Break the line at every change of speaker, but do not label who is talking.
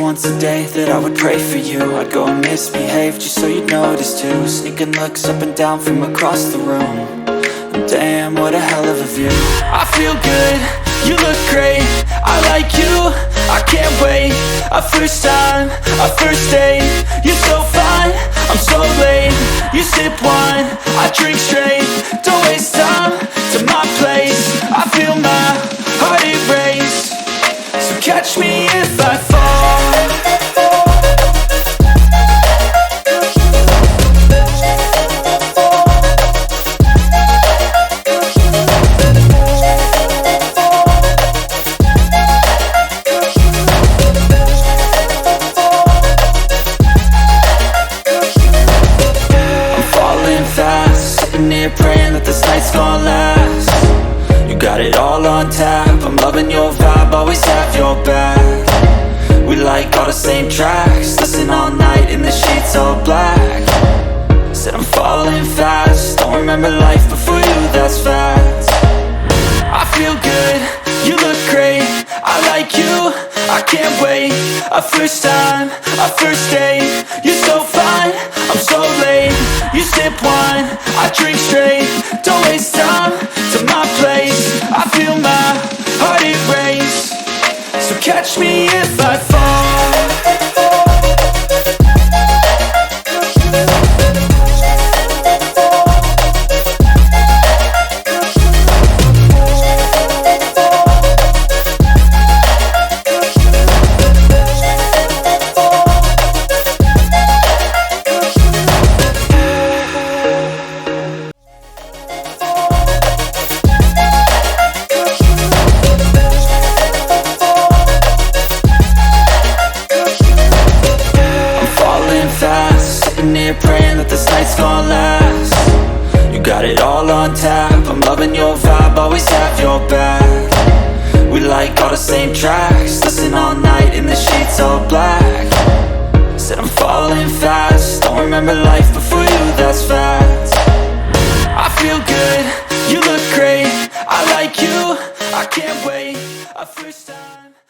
once a day that I would pray for you. I'd go and misbehave just so you'd notice too. Sneaking looks up and down from across the room. And damn, what a hell of a view. I feel good, you look great, I like you, I can't wait. A first time, a first date, you're so fine, I'm so late. You sip wine, I drink straight. Don't waste time to my place. I feel my heart erase. So catch me if I fall. Praying that this night's gonna last. You got it all on tap, I'm loving your vibe, always have your back. We like all the same tracks, listen all night in the sheets all black. Said I'm falling fast, don't remember life before you, that's fact. I feel good, you look great, I like you, I can't wait. A first time, a first date, you're so fine, I'm so late. You sip wine, I drink straight. Don't waste time to my place. I feel my heart erase. So catch me if I fall. Praying that this night's gonna last. You got it all on tap, I'm loving your vibe, always have your back. We like all the same tracks, listen all night in the sheets all black. Said I'm falling fast, don't remember life before you, that's fact. I feel good, you look great, I like you, I can't wait. A first time.